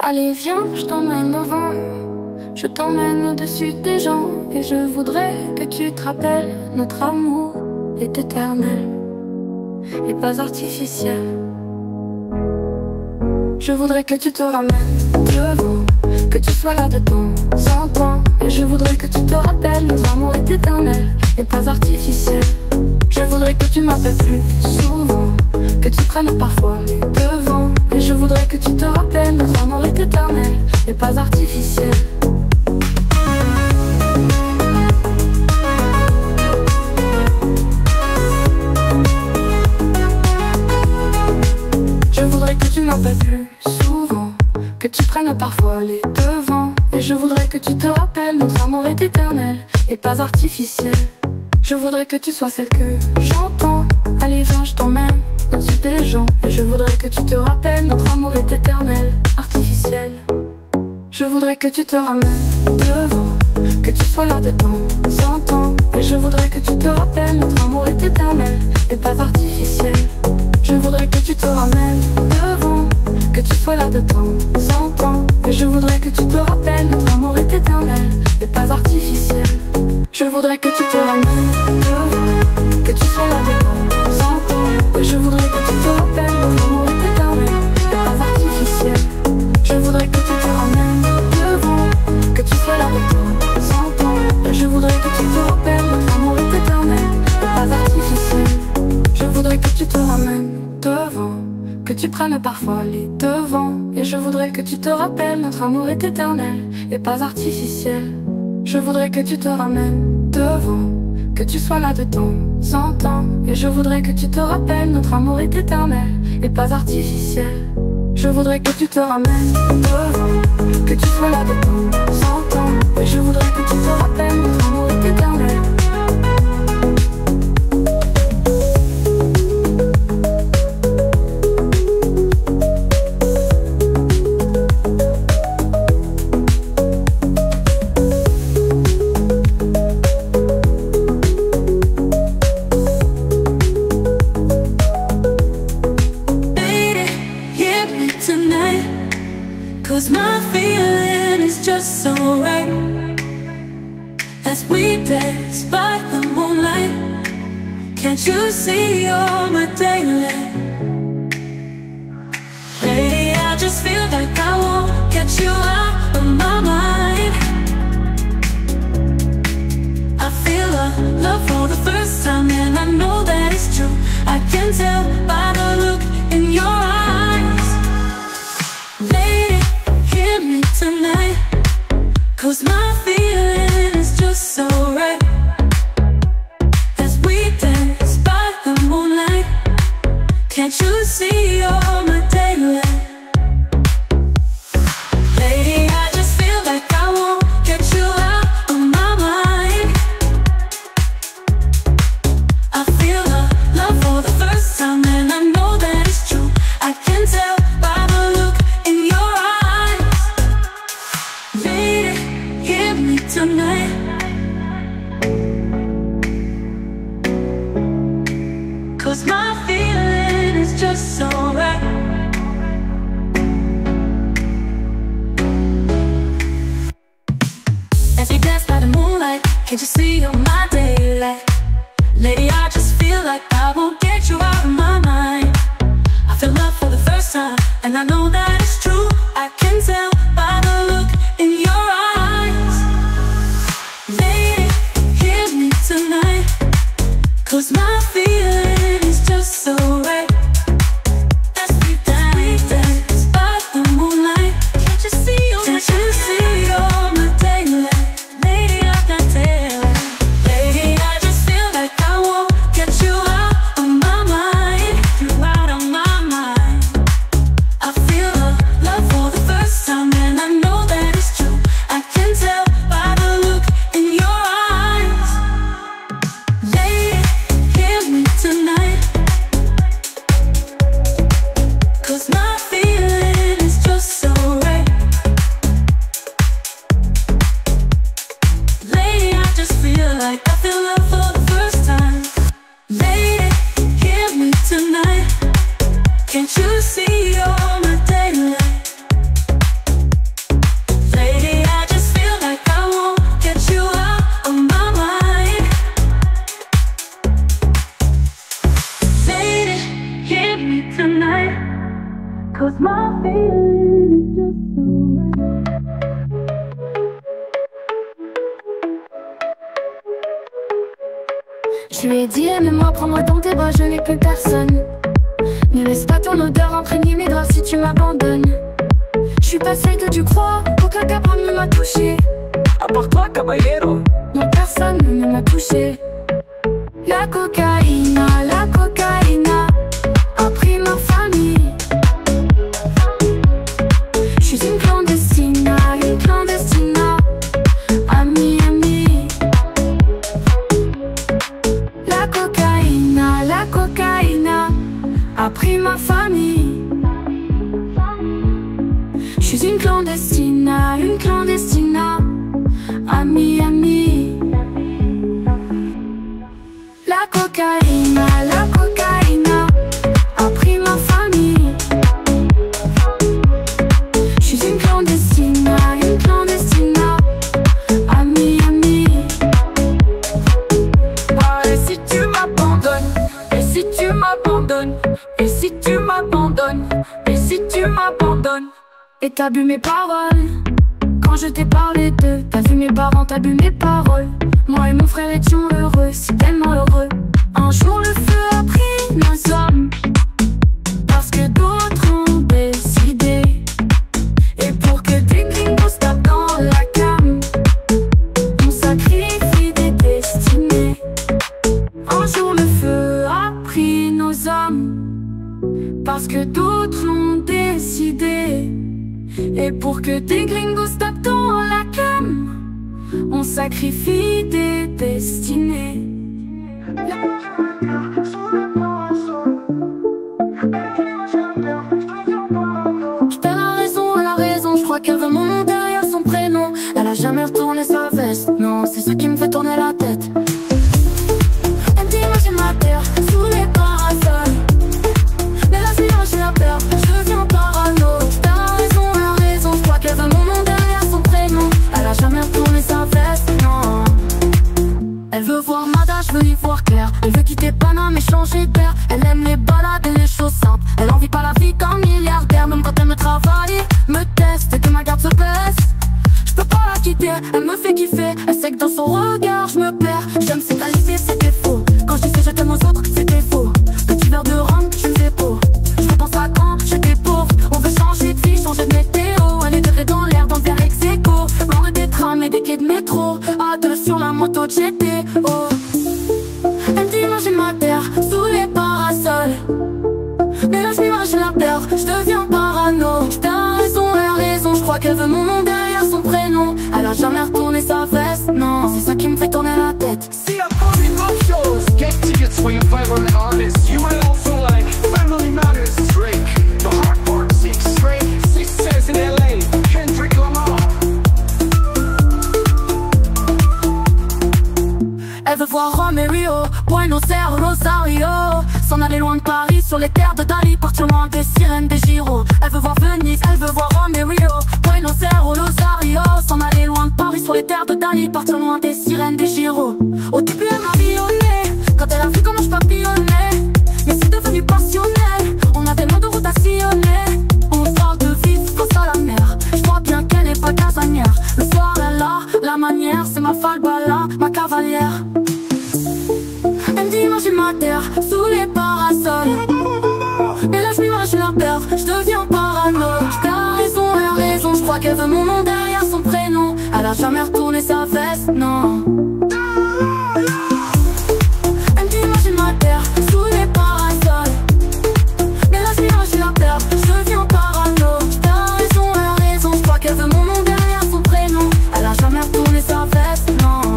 Allez viens, je t'emmène au vent. Je t'emmène au-dessus des gens. Et je voudrais que tu te rappelles, notre amour est éternel et pas artificiel. Je voudrais que tu te ramènes devant, que tu sois là de temps en temps. Et je voudrais que tu te rappelles, notre amour est éternel et pas artificiel. Je voudrais que tu m'appelles plus souvent, que tu prennes parfois les devants. Et je voudrais que tu te rappelles, notre amour est éternel et pas artificiel. Je voudrais que tu m'appelles plus souvent, que tu prennes parfois les devants. Et je voudrais que tu te rappelles, notre amour est éternel et pas artificiel. Je voudrais que tu sois celle que j'entends. Allez viens, je t'emmène au-dessus des gens. Et je voudrais que tu te rappelles, notre amour est éternel, artificiel. Je voudrais que tu te ramènes devant, que tu sois là de temps en temps. Et je voudrais que tu te rappelles, notre amour est éternel et pas artificiel. Je voudrais que tu te ramènes devant, que tu sois là de temps en temps. Et je voudrais que tu te rappelles, notre amour est éternel et pas artificiel. Je voudrais que tu te ramènes devant, que tu sois là de temps en temps. Et je voudrais que tu te rappelles, notre amour est éternel et pas artificiel. Je voudrais que tu te ramènes devant, que tu sois là de temps en temps. Et je voudrais que tu te rappelles, notre amour est éternel et pas artificiel. Je voudrais que tu te ramènes devant, que tu prennes parfois les devants. Et je voudrais que tu te rappelles, notre amour est éternel et pas artificiel. Je voudrais que tu te ramènes devant, que tu sois là de temps en temps. Et je voudrais que tu te rappelles, notre amour est éternel et pas artificiel. Je voudrais que tu te ramènes devant, que tu sois là de temps en temps. Et je voudrais que tu te rappelles, notre amour est éternel. Cause my feeling is just so right as we dance by the moonlight. Can't you see you're my daylight? Lady, I just feel like I won't get you out of my mind. I feel a love for the first time and I know that it's true. I can tell by the look in your eyes. Lady, hear me tonight, cause my feeling is just so right as we dance by the moonlight. Can't you see you're my daylight? Lady, I just feel like I won't get you out of my mind. I feel a love for the first time and I know that it's true. I can tell by the look in your eyes. Lady, hear me tonight, cause my feeling is just so right. As we dance by the moonlight, can't you see you're my daylight? Lady, I just feel like I won't get you out of my mind. I feel love for the first time and I know that it's true. I can tell by the look in your eyes. Lady, hear me tonight, cause my feeling is just so right. As we dance by the moonlight, can't you see you're my daylight? Lady, I can tell. Lady, I just feel like I won't get you out of my mind. You out of my mind. I feel a Je lui ai dit aime-moi, prends-moi dans tes bras, je n'ai plus personne. Ne laisse pas ton odeur imprégner mes draps si tu m'abandonnes. Je suis pas celle que tu crois, aucun cabra ne m'a touché. À part toi, caballero. Non, personne ne m'a touché. La cocaïna a pris ma famille. Je suis une clandestina à Miami. La cocaïna a pris ma famille. Je suis une clandestina à Miami. La cocaïna a pris ma famille. Je suis une clandestina à Miami. Ah, et si tu m'abandonnes, et si tu m'abandonnes, et si tu m'abandonnes, et si tu m'abandonnes. Et t'as bu mes paroles quand je t'ai parlé d'eux. T'as vu mes parents, t'as bu mes paroles. Moi et mon frère étions heureux, si tellement heureux. Un jour le feu a pris nos hommes, parce que d'autres ont décidé. Et pour que des gringos tapent dans la cam, on sacrifie des destinées. Un jour le feu a pris nos hommes, parce que d'autres l'ont décidé. Et pour que des gringos tapent dans la cam, on sacrifie des destinées. J'perds la raison, je crois qu'elle veut mon nom derrière son prénom. Elle a jamais retourné sa veste, non, c'est ce qui me fait tourner la tête. Elle me dit moi j'ai ma terre, sous les parasols. Mais là j'ai la peur, je deviens parano. Elle veut mon nom derrière son prénom. Elle a jamais retourné sa veste, non. Elle veut voir Mada, je veux y voir clair. Elle veut quitter Paname et changer d'air. Elle aime les balades et les choses simples. Elle en vit pas la vie d'un milliardaire. Même quand elle me travaille, me teste et que ma garde se baisse, je peux pas la quitter, elle me fait kiffer. Elle sait que dans son regard je me perds. J'aime ses qualités, ses défauts. Quand je disais je t'aime aux autres, c'était faux. Petit verre de rhum, je me fais beau. Je repense à quand j'étais pauvre. On veut changer de vie, changer de météo. Dans l'air, dans le verre ex-écho. Loin des trams et des quais de métro. À deux sur la moto de GTO. Elle dit moi j'ai ma terre, sous les parasols. Mais là j'ai la peur, je deviens parano. T'as raison, elle a raison, je crois qu'elle veut mon nom derrière son prénom. Elle a jamais retourné sa veste, non, c'est ça qui me fait tourner la tête. See upcoming love shows, get tickets for your favorite artists. You might also like Family Matters, Drake, The Hard Part 6, Drake, Success in LA, Kendrick Lamar. Elle veut voir Rome et Rio, Buenos Aires, Rosario. S'en aller loin de Paris, sur les terres de Dali, partir loin des sirènes, des gyros. Elle veut voir Venise, elle veut voir Rome et Rio, Buenos Aires, Rosario. S'en aller loin de Paris, sur les terres de Dali, partir loin des sirènes, des gyros. Au début elle m'a violé, quand elle a vu comment je papillonnais. Mais c'est devenu passionnel, on a tellement de routes à sillonner. On sort de vite face à la mer, je crois bien qu'elle est pas casanière. Le soir elle a la manière, c'est ma falbala, ma cavalière. Elle me dit moi j'ai ma terre, sous les parasols. Et là je la peur, je deviens parano. T'as raison, elle a raison, je crois qu'elle veut mon nom derrière son prénom. Elle a jamais retourné sa veste, non. Elle me dit moi j'ai ma terre, sous les parasols. Et là je la peur, je deviens parano. T'as raison, elle a raison, je crois qu'elle veut mon nom derrière son prénom. Elle a jamais retourné sa veste, non.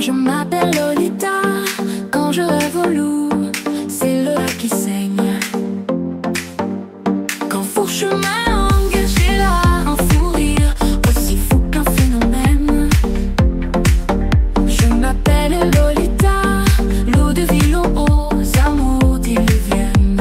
Je m'appelle Lolita, quand je rêve au loup, c'est le lac qui saigne. Quand fourche ma langue, j'ai là un fou rire, aussi fou qu'un phénomène. Je m'appelle Lolita, l'eau de ville aux amours diluviennes.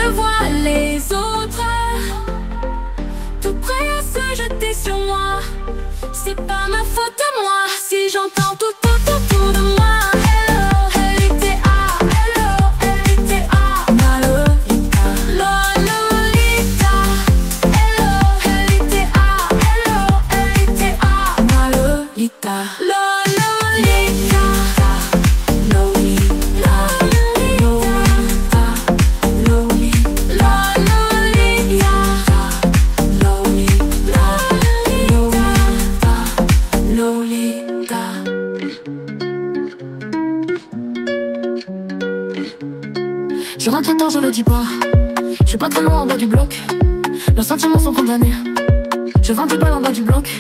je vois les autres tout prêts à se jeter sur moi. C'est pas ma faute à moi si j'entends tout autour de moi. Hello, L-I-T-A, hello, L-I-T-A, ma Lolita, Lolita. Hello, L-I-T-A, hello, L-I-T-A, ma Lolita, Lolita, Lolita, Lolita, Lolita, Lolita, Lolita. Je rentre tard, je le dis pas. Je suis pas très loin en bas du bloc. Leurs sentiments sont condamnés. Je vends des balles en bas du bloc.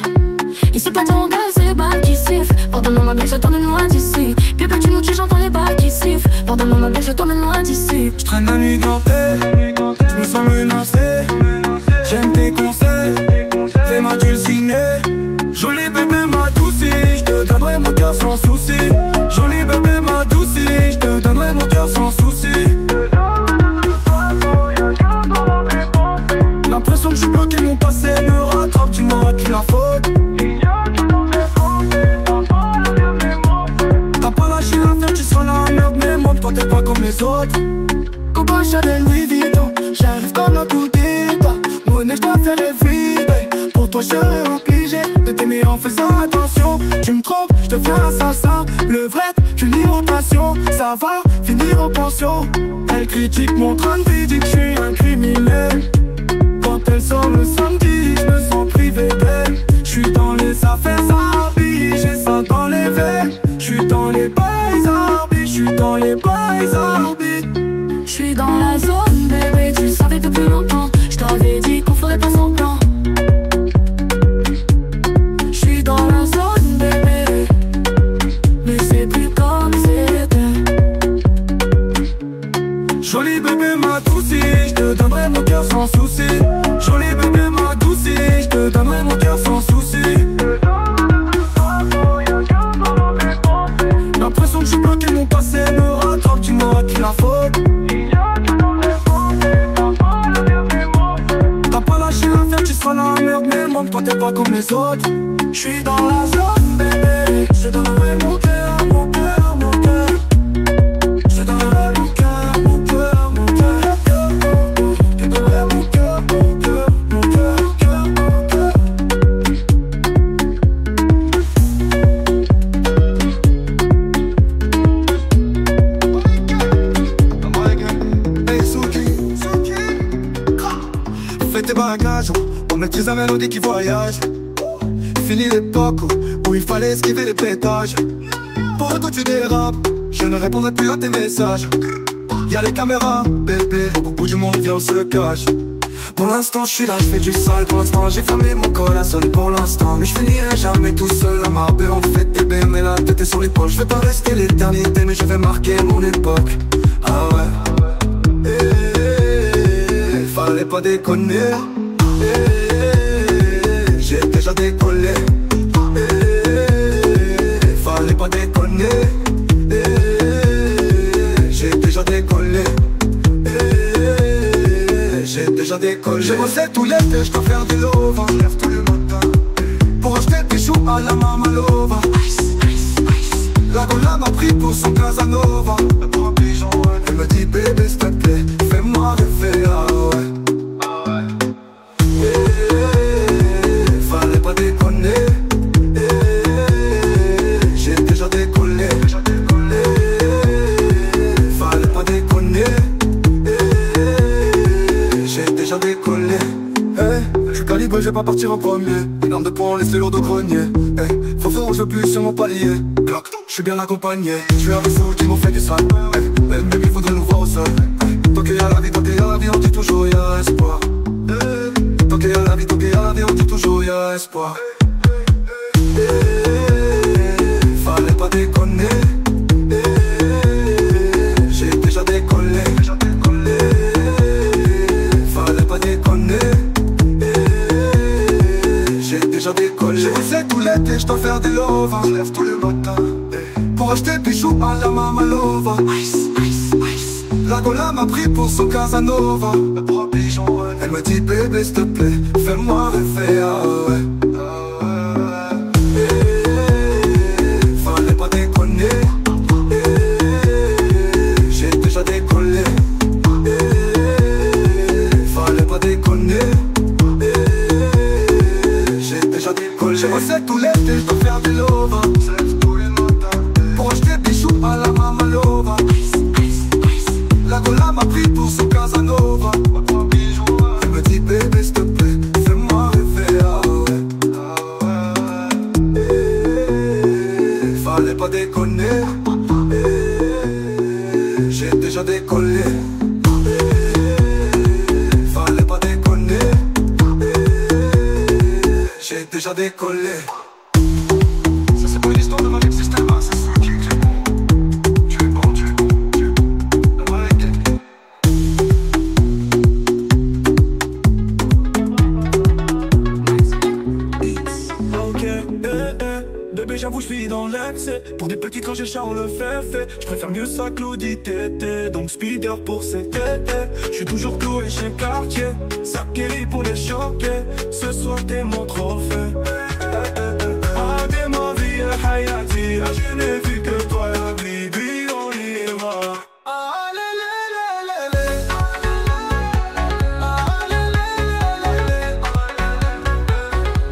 Ici pas de ronde, c'est les balles qui sifflent. Pardonne-moi ma belle, je t'emmène loin d'ici. Bébé tu nous tues, j'entends les balles qui sifflent. Pardonne-moi ma belle, je t'emmène loin d'ici. Je traîne la nuit gantée, je me sens menacé. J'aime tes conseils, fais-moi dulciner. Jolie bébé ma doucie, je te donnerai mon cœur sans souci. Jolie bébé ma doucie, je te donnerai mon cœur sans souci. L'impression que je suis bloqué, mon passé me rattrape, tu m'auras qui la faute. T'as pas lâché l'affaire, tu seras la merde, mais moi toi t'es pas comme les autres. Coco Chanel Louis Vuitton, j'arrive comme un coup d'état. Monnaie, je dois faire les vides. Pour toi je serai obligé de t'aimer en faisant attention. Tu me trompes, je deviens assassin. Le vrai, qu'une irritation, ça va finir en pension. Elle critique mon train de vie, dit que je suis un criminel. Quand elle sort le samedi, je me sens privé d'elle. Je suis dans les affaires Zarbi, j'ai ça dans les veines. Je suis dans les bails Zarbi, je suis dans les bails Zarbi. Je suis dans la zone, bébé, tu le savais depuis longtemps. Je t'avais dit qu'on ferait pas semblant. Je suis dans la zone, bébé, mais c'est plus comme c'était. Jolie bébé ma doucie, je te donnerai mon cœur sans souci. Jolie bébé ma doucie, je te donnerai mon cœur sans souci. L'impression que je suis bloqué, mon passé me rattrape, tu m'auras qui la faute. T'as pas lâché l'affaire, tu seras la merde, mais moi toi t'es pas comme les autres. Je suis dans la zone, bébé, je te donnerai mon cœur, mon cœur, mon cœur. Je te donnerai mon cœur, mon cœur, mon cœur. Je te donnerai mon cœur, mon cœur, mon cœur, mon cœur. Hey Suki, fais tes bagages, on maîtrise la mélodie qui voyage. Fini l'époque où il fallait esquiver les pétages. Pour toi tu dérapes, je ne répondrai plus à tes messages. Y'a les caméras, bébé, au bout du monde viens on se cache. Pour l'instant je suis là, je fais du sale. Pour l'instant j'ai fermé mon col à sonner pour l'instant. Mais je finirai jamais tout seul à Marbella. On fait bébé mais la tête est sur l'épaule. Je vais pas rester l'éternité mais je vais marquer mon époque. Ah ouais, fallait pas déconner. J'ai déjà décollé. Fallait pas déconner. J'ai déjà décollé. J'ai déjà décollé. J'ai bossé tout l'été, je dois faire du love. Je lève tous les matins pour acheter des bijoux à la Mamalova. La Gola m'a pris pour son Casanova. Elle me dit bébé s'il te plaît, fais-moi rêver, ah ouais. Fallait pas déconner. J'ai déjà décollé. Fallait pas déconner. J'ai déjà décollé. Je suis calibré, je vais pas partir en premier. Une arme de poing, laisse les lourds au grenier. Faut faire je plus sur mon palier. Je suis bien accompagné. Je suis avec ceux qui m'ont fait du sale. Baby, faudrait nous voir au sol. Tant qu'il y a la vie, tant qu'il y a la vie, on dit toujours il y a espoir. Tant qu'il y a la vie, tant qu'il y a la vie, on dit toujours il y a espoir. Fallait pas déconner. J'ai déjà décollé. Fallait pas déconner. J'ai déjà décollé. J'ai bossé tout l'été, je dois faire des love. Je lève tous les matins pour acheter des bijoux à la Mamalova. La Gola m'a pris pour son Casanova. Elle me dit bébé s'il te plaît, fais-moi rêver, ah ouais. Fallait pas déconner, j'ai déjà décollé. Fallait pas déconner, j'ai déjà décollé. J'ai bossé tout l'été, je dois faire des lovas pour acheter des bijoux à la Mamalova. La Gola m'a pris pour son Casanova. Elle me dit bébé s'il te plaît, fais-moi rêver, ah ouais. Fallait pas déconner, j'ai déjà décollé. Fallait pas déconner, j'ai déjà décollé. Ça c'est pas une histoire de ma vie, c'est un c'est ça qui est bon. Tu es bon, tu es bon, tu es bon. Ok, bébé j'avoue j'suis dans l'excès. Pour des petites quand j'ai Charles fait. J'préfère mieux ça que l'audit tété. Donc speeder pour cet été. J'suis toujours cloué chez Cartier. Ça Kelly pour les choquer. Ce soir t'es mon trophée. Ah t'es ma vie, Hayati. Ah je n'ai vu que toi, Bibi, on y va. Ah lé lé lé lé lé. Ah lé lé lé lé.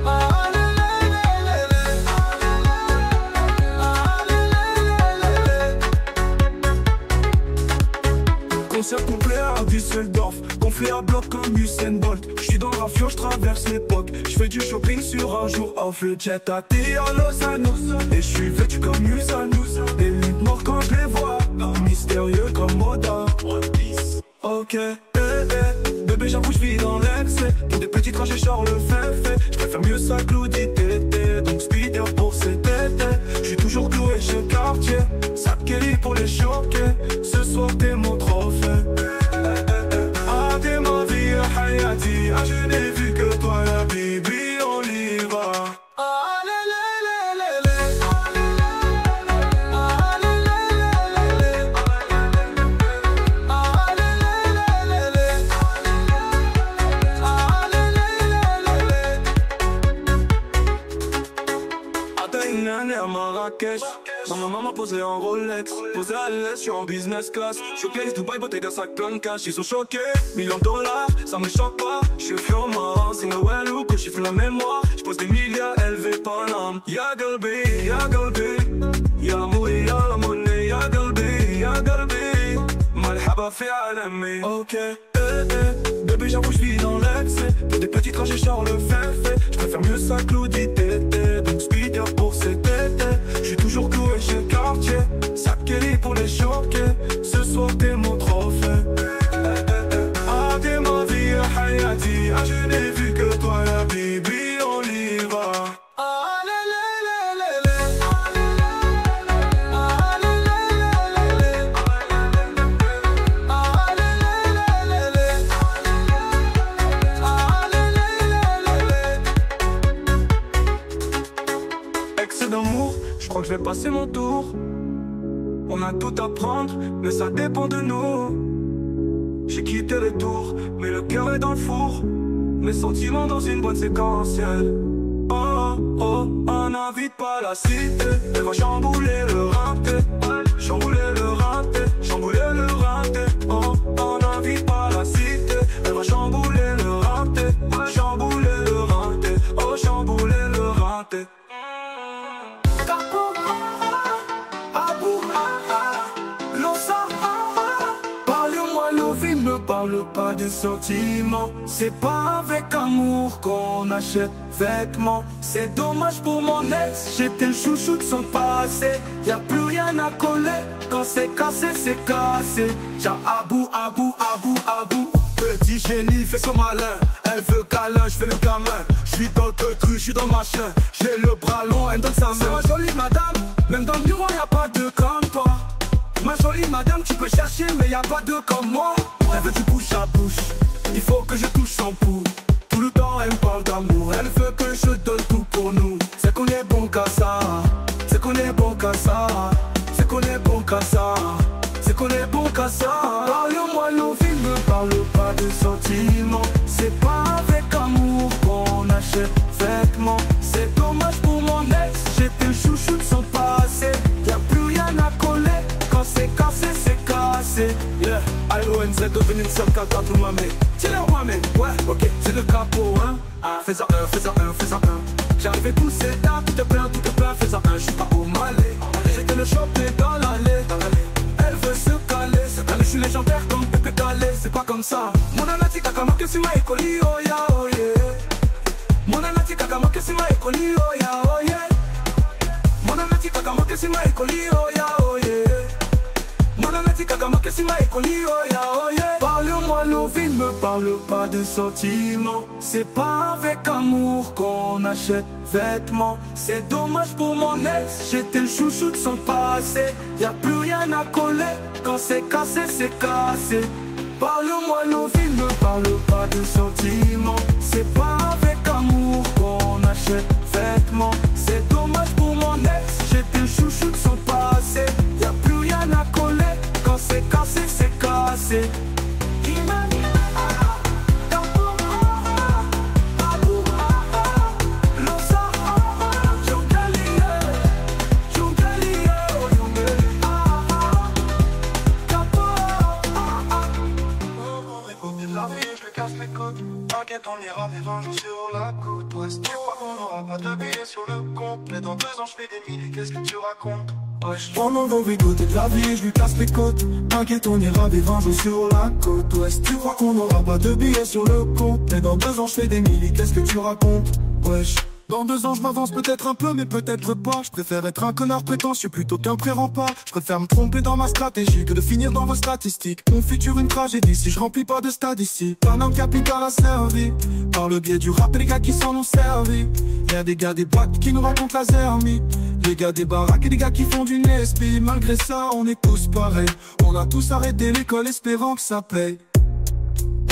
Ah lé lé lé lé. Ah lé lé lé lé. Concert complet à Düsseldorf. Gonflé à bloc comme Usain Bolt. J'suis dans la fio, j'traverse l'époque. J'fais du shopping sur un jour off. Le jet attire à Los Angeles. Et j'suis vêtu comme Usain. Des luttes morts quand je les vois. Mystérieux comme Moda. Ok, bébé j'avoue j'vis dans l'excès. Pour des petits trajets Charles fait. J'préfère mieux ça que l'audit tété. Donc speeder pour cet été. J'suis toujours cloué chez Cartier. Ça Kelly pour les choquer. Ce soir t'es mon trophée. Ah t'es ma vie, Hayati. Ah je n'ai vu que toi, Bibi, on y va. Ah lé lé lé lé lé. Ah lé lé lé lé. Ah lé lé lé lé. Ah lé lé lé lé. Attends une année à Marrakech. Ma maman posé en Rolex, posé à l'aise, j'suis en business class. Showcase Dubaï, bouteille de sac plein de cash. Ils sont choqués, millions de dollars, ça me choque pas. J'suis fier marrant, c'est Noël ou que j'chiffre la mémoire. J'pose des milliards, élevé Paname. Ya galbi, ya moui, ya la monnaie. Ya galbi, malhaba fi alami. Ok, bébé j'avoue j'vis dans l'excès. Pour des petits trajets Charles fait. J'préfère mieux ça que l'audit tété. Donc speeder pour cet été. J'suis toujours cloué chez Cartier. Ça Kelly pour les choquer. Ce soir t'es mon trophée. Ah t'es ma vie, Hayati. Ah je n'ai vu que toi, Bibi, on y va. Ah lé lé lé lé lé. Ah lé lé lé lé. Ah lé lé lé lé. Ah lé lé lé lé. Excès d'amour, j'crois que j'vais passer mon tour. On a tout à prendre, mais ça dépend de nous. J'ai quitté les tours, mais le cœur est dans le four. Mes sentiments dans une boîte séquentielle. Oh, oh, on n'invite pas la cité. Elle va chambouler le rinté. Chambouler le rinté, chambouler le rinté. Oh, on n'invite pas la cité. Elle va chambouler le rinté. Chambouler le rinté. Oh, chambouler le rinté. Parle pas de sentiments, c'est pas avec amour qu'on achète vêtements. C'est dommage pour mon ex, j'étais le chouchou de son passé. Y'a plus rien à coller, quand c'est cassé, c'est cassé. J'ai abou. Petit génie fait son malin, elle veut câlin, j'fais le gamin. J'suis dans le cru, j'suis dans le machin. J'ai le bras long, elle me donne sa main. C'est ma jolie madame, même dans le bureau y'a pas de comme toi. Ma jolie madame, tu peux chercher, mais y'a pas de comme moi. Elle veut du bouche à bouche, il faut que je touche son pouls. Tout le temps elle me parle d'amour, elle veut que je donne tout pour nous. C'est qu'on est bon qu'à ça, c'est qu'on est bon qu'à ça. C'est qu'on est bon qu'à ça, c'est qu'on est bon qu'à ça. serait devenu une seule cata tout ma mère. Tiens-le moi man, ouais, ok, c'est le capot, hein. Fais-en un, fais-en un, fais-en un. J'arrive à pousser là, tout est plein, fais-en un, j'suis pas au malais. J'ai que le choper dans l'allée. Elle veut se caler, je suis légendaire comme Pepe Dalé, c'est pas comme ça. Mon anati kakama que si ma écoli, oh ya, oh yeah. Mon anati kakama que si ma écoli, oh ya, oh yeah. Mon anati kakama que si ma écoli, oh ya, oh yeah. Mon anati kakama que si ma écoli, oh ya, oh yeah. Parle-moi nos vies, me parle pas de sentiments. C'est pas avec amour qu'on achète vêtements. C'est dommage pour mon ex, j'étais le chouchou de son passé. Y'a plus rien à coller, quand c'est cassé, c'est cassé. Parle-moi nos vies, me parle pas de sentiments. C'est pas avec amour qu'on achète vêtements. C'est dommage pour mon ex, j'étais le chouchou de son passé. Y'a plus rien à coller, quand c'est cassé, c'est cassé. T'inquiète, on ira vivre un jour sur la côte ouest. Tu crois qu'on n'aura pas de billets sur le compte, mais dans 2 ans je fais des milliers, qu'est-ce que tu racontes? Ouais, je prends mon mauvais côté de la vie et je lui casse les côtes. T'inquiète, on ira vivre un jour sur la côte ouest. Tu crois qu'on n'aura pas de billets sur le compte, mais dans 2 ans je fais des milliers, qu'est-ce que tu racontes? Wesh. Dans 2 ans je m'avance peut-être un peu mais peut-être pas. Je préfère être un connard prétentieux plutôt qu'un pré-rempart. Je préfère me tromper dans ma stratégie que de finir dans vos statistiques. Mon futur une tragédie si je remplis pas de stade ici. Un homme capital asservi par le biais du rap et les gars qui s'en ont servi. Y'a des gars des boîtes qui nous racontent la zermie. Les gars des baraques et des gars qui font du Nespi. Malgré ça on est tous pareils. On a tous arrêté l'école espérant que ça paye.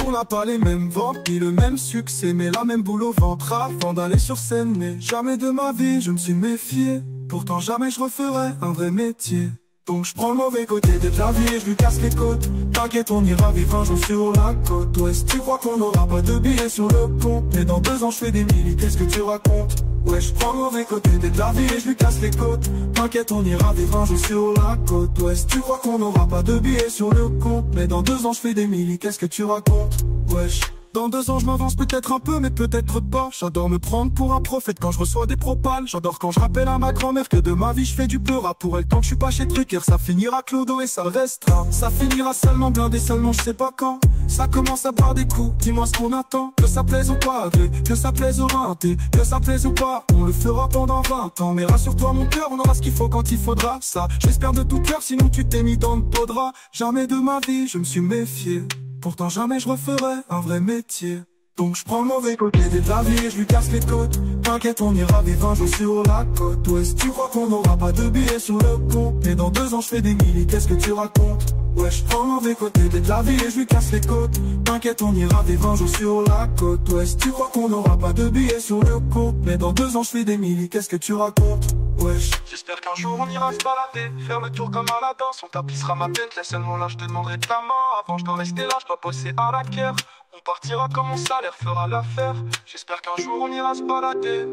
On n'a pas les mêmes ventes, ni le même succès, mais la même boule au ventre avant d'aller sur scène. Mais jamais de ma vie je me suis méfié, pourtant jamais je referai un vrai métier. Donc je prends le mauvais côté de la vie et je lui casse les côtes. T'inquiète, on ira vivre un jour sur la côte ouest. Tu crois qu'on n'aura pas de billets sur le compte, mais dans 2 ans je fais des milliers, qu'est-ce que tu racontes? Ouais, je prends le mauvais côté de la vie et je lui casse les côtes. T'inquiète, on ira vivre un jour sur la côte ouest. Tu crois qu'on n'aura pas de billets sur le compte, mais dans 2 ans je fais des milliers, qu'est-ce que tu racontes? Wesh. Dans 2 ans je m'avance peut-être un peu mais peut-être pas. J'adore me prendre pour un prophète quand je reçois des propales. J'adore quand je rappelle à ma grand-mère que de ma vie je fais du peur. Pour elle tant que je suis pas chez Drucker, ça finira clodo et ça restera. Ça finira seulement blindé, seulement je sais pas quand. Ça commence à boire des coups, dis-moi ce qu'on attend. Que ça plaise ou pas, que ça plaise au rinté, que ça plaise ou pas, on le fera pendant 20 ans. Mais rassure-toi mon cœur, on aura ce qu'il faut quand il faudra. Ça, j'espère de tout cœur, sinon tu t'es mis dans le pot de drap. Jamais de ma vie je me suis méfié, pourtant jamais je referai un vrai métier. Donc je prends le mauvais côté de la vie et je lui casse les côtes. T'inquiète, on ira vivre un jour sur la côte ouest. Tu crois qu'on n'aura pas de billets sur le compte, mais dans 2 ans je fais des milliers, qu'est-ce que tu racontes? Ouais, je prends le mauvais côté de la vie et je lui casse les côtes. T'inquiète, on ira vivre un jour sur la côte ouest. Tu crois qu'on n'aura pas de billets sur le compte, mais dans 2 ans je fais des milliers, qu'est-ce que tu racontes? Wesh. J'espère qu'un jour on ira se balader, faire le tour comme Aladdin. Son tapis sera ma Bentley, seulement là je te demanderai de ta main. Avant je dois rester là, je dois bosser à la guerre. On partira comme mon salaire fera l'affaire. J'espère qu'un jour on ira se balader.